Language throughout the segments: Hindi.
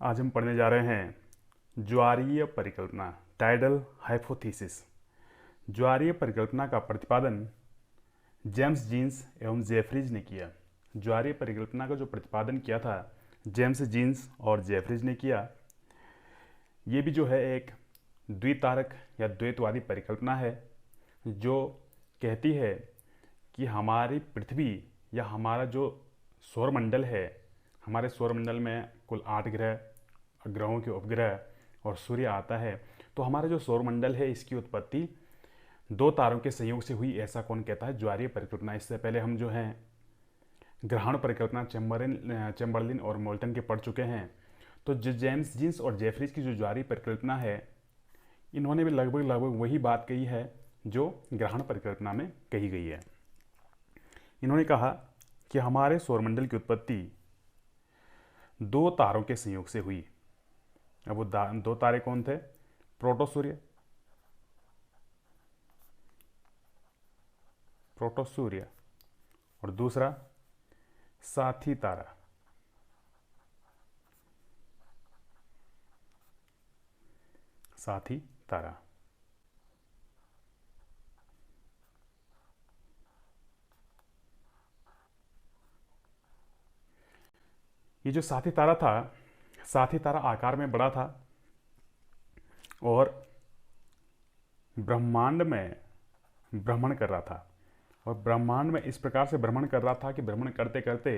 आज हम पढ़ने जा रहे हैं ज्वारीय परिकल्पना, टाइडल हाइपोथेसिस। ज्वारीय परिकल्पना का प्रतिपादन जेम्स जीन्स एवं जेफरीज ने किया। ज्वारीय परिकल्पना का जो प्रतिपादन किया था जेम्स जीन्स और जेफरीज ने किया। ये भी जो है एक द्वितारक या द्वैतवादी परिकल्पना है जो कहती है कि हमारी पृथ्वी या हमारा जो सौरमंडल है, हमारे सौरमंडल में कुल 8 ग्रह, ग्रहों के उपग्रह और सूर्य आता है। तो हमारा जो सौरमंडल है इसकी उत्पत्ति 2 तारों के संयोग से हुई, ऐसा कौन कहता है? ज्वारीय परिकल्पना। इससे पहले हम जो है ग्रहण परिकल्पना चैम्बरलिन और मोल्टन के पढ़ चुके हैं। तो जो जेम्स जीन्स और जेफरीज की जो ज्वारीय परिकल्पना है, इन्होंने भी लगभग वही बात कही है जो ग्रहण परिकल्पना में कही गई है। इन्होंने कहा कि हमारे सौरमंडल की उत्पत्ति 2 तारों के संयोग से हुई। अब वो 2 तारे कौन थे? प्रोटोसूर्य और दूसरा साथी तारा। साथी तारा। ये जो साथी तारा था, साथी तारा आकार में बड़ा था और ब्रह्मांड में भ्रमण कर रहा था। और ब्रह्मांड में इस प्रकार से भ्रमण कर रहा था कि भ्रमण करते करते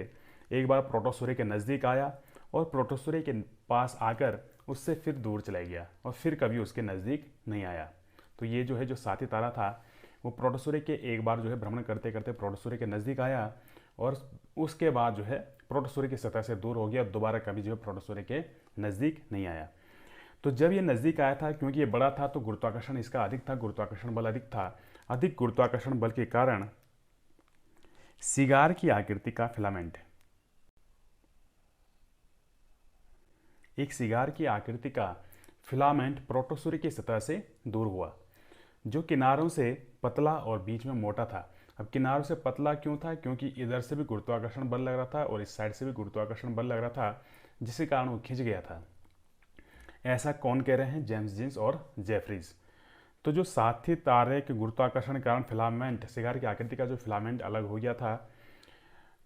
एक बार प्रोटोसूर्य के नज़दीक आया और प्रोटोसूर्य के पास आकर उससे फिर दूर चला गया और फिर कभी उसके नज़दीक नहीं आया। तो ये जो है जो साथी तारा था वो प्रोटोसूर्य के एक बार जो है भ्रमण करते करते प्रोटोसूर्य के नज़दीक आया और उसके बाद जो है प्रोटोसूर्य की सतह से दूर हो गया, दोबारा कभी जो है प्रोटोसूर्य के नज़दीक नहीं आया। तो जब ये नज़दीक आया था, क्योंकि ये बड़ा था तो गुरुत्वाकर्षण इसका अधिक था, गुरुत्वाकर्षण बल अधिक था। अधिक गुरुत्वाकर्षण बल के कारण सिगार की आकृति का फिलामेंट, एक सिगार की आकृति का फिलामेंट प्रोटोसूर्य की सतह से दूर हुआ, जो किनारों से पतला और बीच में मोटा था। अब किनारों से पतला क्यों था? क्योंकि इधर से भी गुरुत्वाकर्षण बल लग रहा था और इस साइड से भी गुरुत्वाकर्षण बल लग रहा था, जिसके कारण वो खिंच गया था। ऐसा कौन कह रहे हैं? जेम्स जीन्स और जेफरीज। तो जो साथी तारे के गुरुत्वाकर्षण के कारण फिलामेंट, सिगार की आकृति का जो फिलामेंट अलग हो गया था,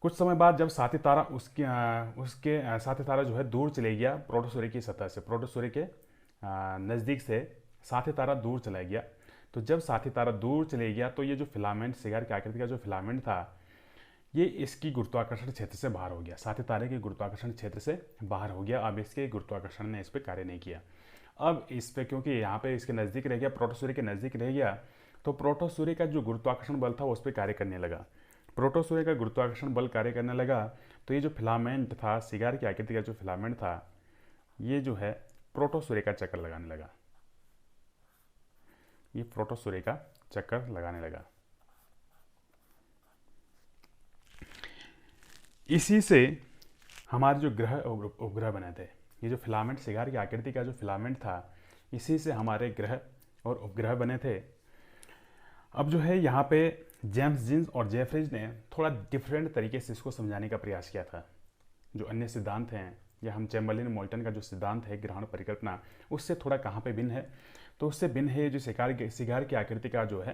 कुछ समय बाद जब साथी तारा उसके साथी तारा जो है दूर चले गया प्रोटोसूर्य की सतह से, प्रोटोसूर्य के नज़दीक से साथी तारा दूर चला गया। तो जब साथी तारा दूर चले गया तो ये जो फिलामेंट, सिगार की आकृति का जो फिलामेंट था, ये इसकी गुरुत्वाकर्षण क्षेत्र से बाहर हो गया, साथी तारे के गुरुत्वाकर्षण क्षेत्र से बाहर हो गया। अब इसके गुरुत्वाकर्षण ने इस पर कार्य नहीं किया। अब इस पे क्योंकि यहाँ पे इसके नज़दीक रह गया, प्रोटोसूर्य के नज़दीक रह गया, तो प्रोटोसूर्य का जो गुरुत्वाकर्षण बल था उस पर कार्य करने लगा। प्रोटोसूर्य का गुरुत्वाकर्षण बल कार्य करने लगा तो ये जो फिलामेंट था, सिगार की आकृति का जो फिलामेंट था, ये जो है प्रोटोसूर्य का चक्कर लगाने लगा। ये प्रोटोसूर्य का चक्कर लगाने लगा। इसी से हमारे जो ग्रह और उपग्रह बने थे, ये जो फिलामेंट, सिगार की आकृति का जो फिलामेंट था, इसी से हमारे ग्रह और उपग्रह बने थे। अब जो है यहाँ पे जेम्स जीन्स और जेफरीज ने थोड़ा डिफरेंट तरीके से इसको समझाने का प्रयास किया था। जो अन्य सिद्धांत हैं या हम चैम्बरलिन मोल्टन का जो सिद्धांत है ग्रहण परिकल्पना, उससे थोड़ा कहाँ पे भिन्न है? तो उससे भिन्न है जो सिगार की आकृति का जो है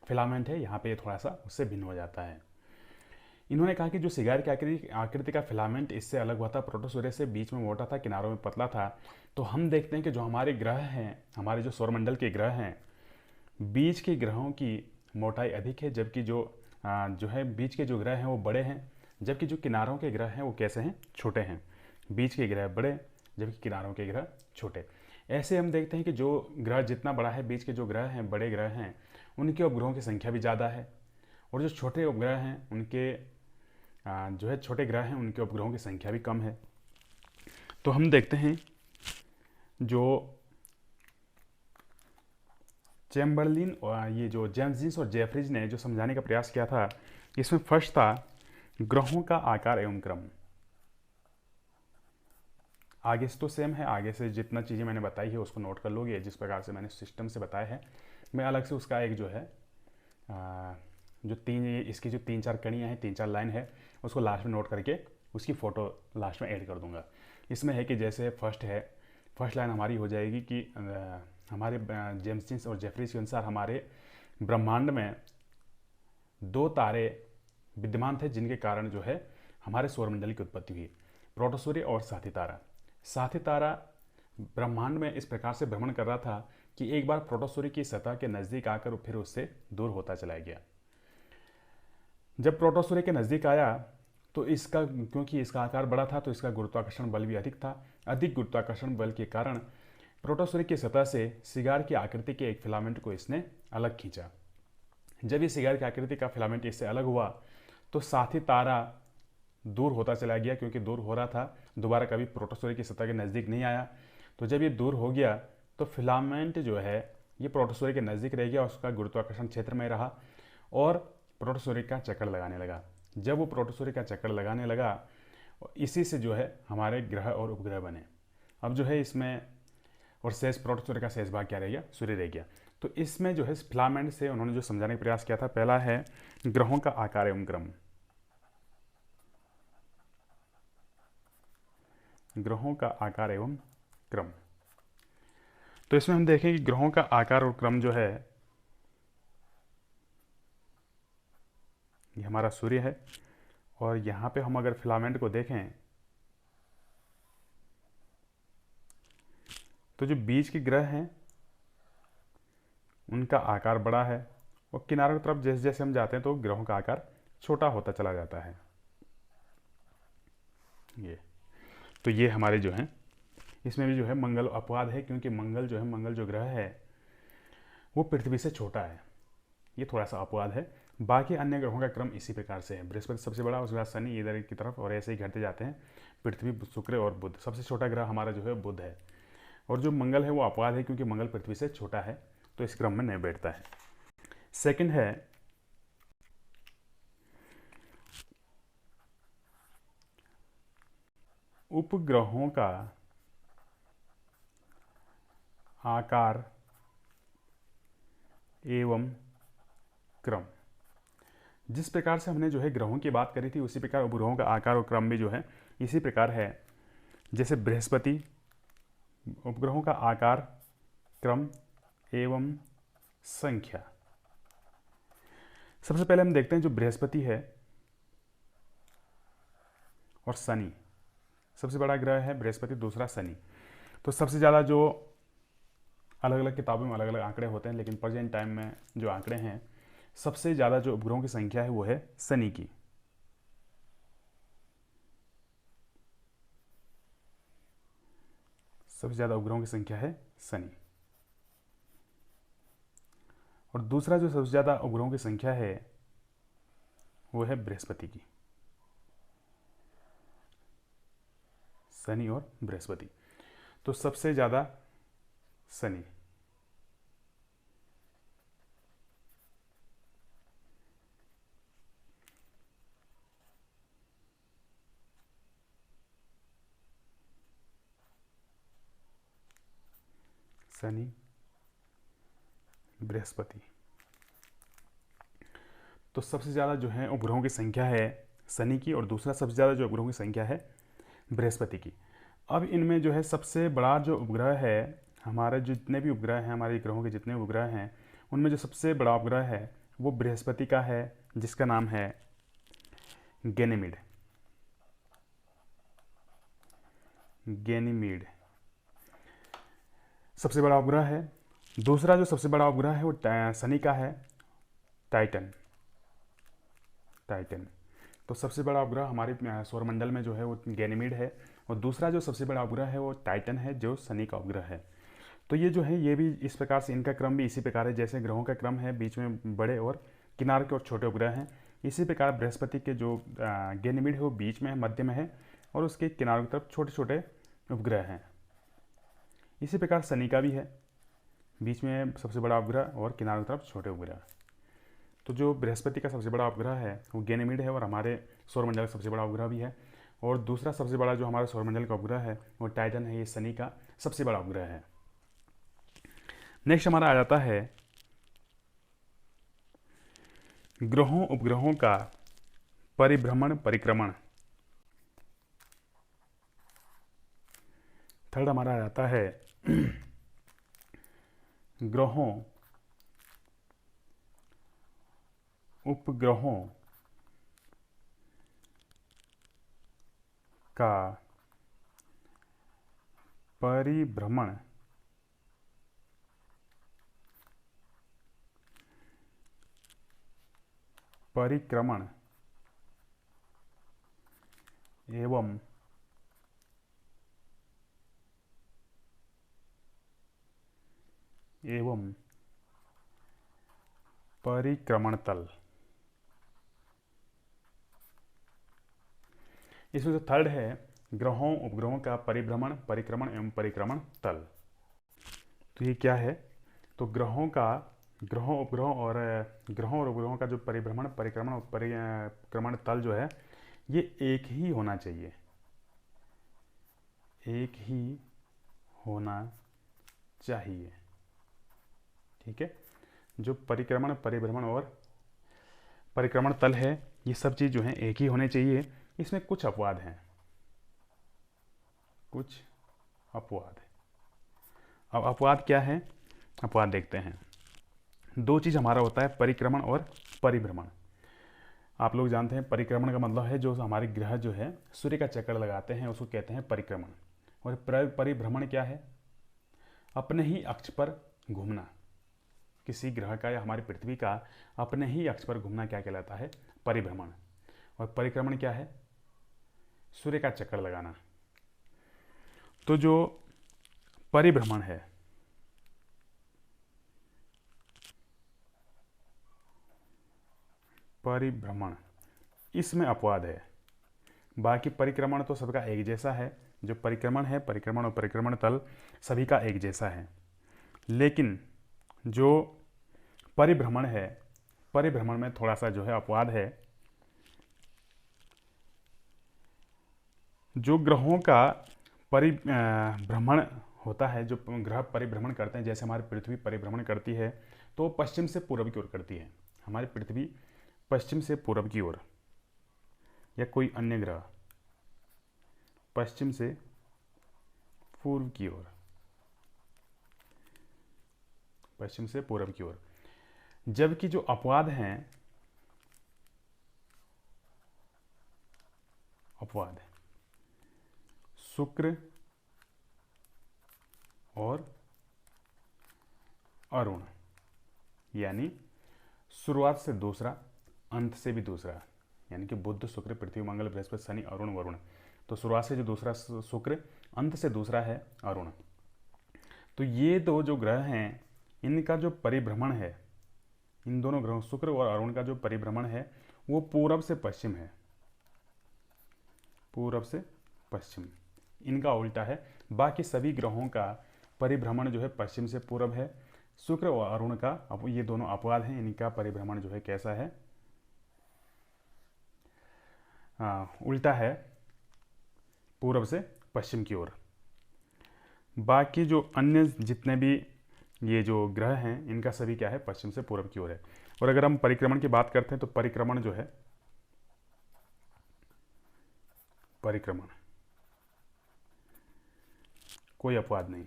फिलामेंट है, यहाँ पे थोड़ा सा उससे भिन्न हो जाता है। इन्होंने कहा कि जो सिगार की आकृति का फिलामेंट इससे अलग हुआ था, प्रोटोसूर्य से बीच में मोटा था, किनारों में पतला था। तो हम देखते हैं कि जो हमारे ग्रह हैं, हमारे जो सौरमंडल के ग्रह हैं, बीच के ग्रहों की मोटाई अधिक है, जबकि जो है बीच के जो ग्रह हैं वो बड़े हैं, जबकि जो किनारों के ग्रह हैं वो कैसे हैं? छोटे हैं। बीच के ग्रह बड़े जबकि किनारों के ग्रह छोटे। ऐसे हम देखते हैं कि जो ग्रह जितना बड़ा है, बीच के जो ग्रह हैं, बड़े ग्रह हैं, उनके उपग्रहों की संख्या भी ज़्यादा है, और जो छोटे उपग्रह हैं उनके जो है छोटे ग्रह हैं उनके उपग्रहों की संख्या भी कम है। तो हम देखते हैं जो चैम्बरलिन और ये जो जेम्स जीन्स और जेफरीज ने जो समझाने का प्रयास किया था, इसमें फर्स्ट था ग्रहों का आकार एवं क्रम। आगे से तो सेम है, आगे से जितना चीज़ें मैंने बताई है उसको नोट कर लोगे, जिस प्रकार से मैंने सिस्टम से बताया है। मैं अलग से उसका एक जो है जो इसकी जो 3-4 कड़ियाँ हैं, 3-4 लाइन है, उसको लास्ट में नोट करके उसकी फ़ोटो लास्ट में ऐड कर दूंगा। इसमें है कि जैसे फर्स्ट लाइन हमारी हो जाएगी कि हमारे जेम्स जीन्स और जेफरीज के अनुसार हमारे ब्रह्मांड में 2 तारे विद्यमान थे जिनके कारण जो है हमारे सौरमंडल की उत्पत्ति हुई, प्रोटोसूर्य और साथी तारा। साथी तारा ब्रह्मांड में इस प्रकार से भ्रमण कर रहा था कि एक बार प्रोटोसूर्य की सतह के नज़दीक आकर फिर उससे दूर होता चला गया। जब प्रोटोसूर्य के नज़दीक आया तो क्योंकि इसका आकार बड़ा था तो इसका गुरुत्वाकर्षण बल भी अधिक था। अधिक गुरुत्वाकर्षण बल के कारण प्रोटोसूर्य की सतह से सिगार की आकृति के एक फिलामेंट को इसने अलग खींचा। जब ये सिगार की आकृति का फिलामेंट इससे अलग हुआ तो साथी तारा दूर होता चला गया, क्योंकि दूर हो रहा था, दोबारा कभी प्रोटोसूर्य की सतह के नज़दीक नहीं आया। तो जब ये दूर हो गया तो फिलामेंट जो है ये प्रोटोसूर्य के नज़दीक रह गया, उसका गुरुत्वाकर्षण क्षेत्र में रहा और प्रोटोसूर्य का चक्कर लगाने लगा। जब वो प्रोटोसूर्य का चक्कर लगाने लगा, इसी से जो है हमारे ग्रह और उपग्रह बने। अब जो है इसमें और शेष प्रोटोसूर्य का शेष भाग क्या रह गया? सूर्य रह गया। तो इसमें जो है फिलामेंट से उन्होंने जो समझाने का प्रयास किया था, पहला है ग्रहों का आकार एवं क्रम। ग्रहों का आकार एवं क्रम। तो इसमें हम देखें कि ग्रहों का आकार और क्रम जो है, ये हमारा सूर्य है और यहाँ पे हम अगर फिलामेंट को देखें तो जो बीच के ग्रह हैं उनका आकार बड़ा है और किनारों की तरफ जैसे जैसे हम जाते हैं तो ग्रहों का आकार छोटा होता चला जाता है। ये हमारे जो हैं, इसमें भी जो है मंगल अपवाद है, क्योंकि मंगल जो ग्रह है वो पृथ्वी से छोटा है, ये थोड़ा सा अपवाद है। बाकी अन्य ग्रहों का क्रम इसी प्रकार से है। बृहस्पति सबसे बड़ा, उसके बाद शनि इधर की तरफ और ऐसे ही घटते जाते हैं। पृथ्वी, शुक्र और बुध। सबसे छोटा ग्रह हमारा जो है बुध है और जो मंगल है वो अपवाद है, क्योंकि मंगल पृथ्वी से छोटा है तो इस क्रम में नहीं बैठता है। सेकंड है उपग्रहों का आकार एवं क्रम। जिस प्रकार से हमने जो है ग्रहों की बात करी थी उसी प्रकार उपग्रहों का आकार और क्रम भी जो है इसी प्रकार है। जैसे बृहस्पति, उपग्रहों का आकार, क्रम एवं संख्या। सबसे पहले हम देखते हैं जो बृहस्पति है और शनि। सबसे बड़ा ग्रह है बृहस्पति, दूसरा शनि। तो सबसे ज़्यादा जो अलग अलग किताबों में अलग अलग आंकड़े होते हैं, लेकिन प्रेजेंट टाइम में जो आंकड़े हैं, सबसे ज़्यादा जो उपग्रहों की संख्या है वो है शनि की। सबसे ज़्यादा उपग्रहों की संख्या है शनि। और दूसरा जो सबसे ज़्यादा उपग्रहों की संख्या है वो है बृहस्पति की। शनि और बृहस्पति, तो सबसे ज़्यादा शनि। शनि, बृहस्पति। तो सबसे ज़्यादा जो है उपग्रहों की संख्या है शनि की और दूसरा सबसे ज़्यादा जो उपग्रहों की संख्या है बृहस्पति की। अब इनमें जो है सबसे बड़ा जो उपग्रह है, हमारे जितने भी उपग्रह हैं, हमारे ग्रहों के जितने उपग्रह हैं, उनमें जो सबसे बड़ा उपग्रह है वो बृहस्पति का है, जिसका नाम है गैनीमीड। गैनीमीड सबसे बड़ा उपग्रह है। दूसरा जो सबसे बड़ा उपग्रह है वो शनि का है, टाइटन। टाइटन तो सबसे बड़ा उपग्रह हमारे सौरमंडल में जो है वो गैनीमीड है और दूसरा जो सबसे बड़ा उपग्रह है वो टाइटन है, जो शनि का उपग्रह है। तो ये जो है ये भी इस प्रकार से, इनका क्रम भी इसी प्रकार है जैसे ग्रहों का क्रम है, बीच में बड़े और किनारे के और छोटे उपग्रह हैं। इसी प्रकार बृहस्पति के जो गैनीमीड है वो बीच में है, मध्य में है और उसके किनारों की तरफ छोटे छोटे उपग्रह हैं। इसी प्रकार शनि का भी है, बीच में सबसे बड़ा उपग्रह और किनारों की तरफ छोटे उपग्रह। तो जो बृहस्पति का सबसे बड़ा उपग्रह है वो गैनीमीड है और हमारे सौरमंडल का सबसे बड़ा उपग्रह भी है। और दूसरा सबसे बड़ा जो हमारे सौरमंडल का उपग्रह है वो टाइटन है, ये शनि का सबसे बड़ा उपग्रह है। नेक्स्ट हमारा आ जाता है ग्रहों उपग्रहों का परिभ्रमण परिक्रमण। थर्ड हमारा आता है ग्रहों, उपग्रहों का परिभ्रमण परिक्रमण एवं परिक्रमण तल। इसमें जो थर्ड है ग्रहों उपग्रहों का परिभ्रमण परिक्रमण एवं परिक्रमण तल, तो ये क्या है? तो ग्रहों और उपग्रहों का जो परिभ्रमण परिक्रमण और परिक्रमण तल जो है ये एक ही होना चाहिए, एक ही होना चाहिए। ठीक है, जो परिक्रमण परिभ्रमण और परिक्रमण तल है ये सब चीज़ जो है एक ही होने चाहिए। इसमें कुछ अपवाद हैं, कुछ अपवाद। अब अपवाद क्या है? अपवाद देखते हैं। दो चीज़ हमारा होता है, परिक्रमण और परिभ्रमण। आप लोग जानते हैं परिक्रमण का मतलब है जो हमारे ग्रह जो है सूर्य का चक्कर लगाते हैं उसको कहते हैं परिक्रमण। और परिभ्रमण क्या है? अपने ही अक्ष पर घूमना। किसी ग्रह का या हमारी पृथ्वी का अपने ही अक्ष पर घूमना क्या कहलाता है? परिभ्रमण। और परिक्रमण क्या है? सूर्य का चक्कर लगाना। तो जो परिभ्रमण है, परिभ्रमण, इसमें अपवाद है। बाकी परिक्रमण तो सबका एक जैसा है, जो परिक्रमण है परिक्रमण और परिक्रमण तल सभी का एक जैसा है। लेकिन जो परिभ्रमण है, परिभ्रमण में थोड़ा सा जो है अपवाद है। जो ग्रहों का परिभ्रमण होता है, जो ग्रह परिभ्रमण करते हैं, जैसे हमारी पृथ्वी परिभ्रमण करती है तो पश्चिम से पूर्व की ओर करती है। हमारी पृथ्वी पश्चिम से पूर्व की ओर, या कोई अन्य ग्रह पश्चिम से पूर्व की ओर, पश्चिम से पूर्व की ओर। जबकि जो अपवाद हैं, अपवाद शुक्र और अरुण, यानी शुरुआत से दूसरा अंत से भी दूसरा, यानी कि बुध शुक्र पृथ्वी मंगल बृहस्पति शनि अरुण वरुण। तो शुरुआत से जो दूसरा शुक्र, अंत से दूसरा है अरुण। तो ये दो जो ग्रह हैं इनका जो परिभ्रमण है, इन दोनों ग्रहों शुक्र और अरुण का जो परिभ्रमण है वो पूरब से पश्चिम है, पूरब से पश्चिम। इनका उल्टा है। बाकी सभी ग्रहों का परिभ्रमण जो है पश्चिम से पूरब है। शुक्र और अरुण का, अब ये दोनों अपवाद हैं, इनका परिभ्रमण जो है कैसा है? उल्टा है, पूरब से पश्चिम की ओर। बाकी जो अन्य जितने भी ये जो ग्रह हैं इनका सभी क्या है? पश्चिम से पूरब की ओर है। और अगर हम परिक्रमण की बात करते हैं तो परिक्रमण जो है, परिक्रमण कोई अपवाद नहीं,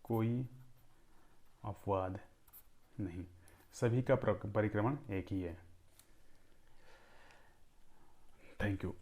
कोई अपवाद नहीं, सभी का परिक्रमण एक ही है। Thank you.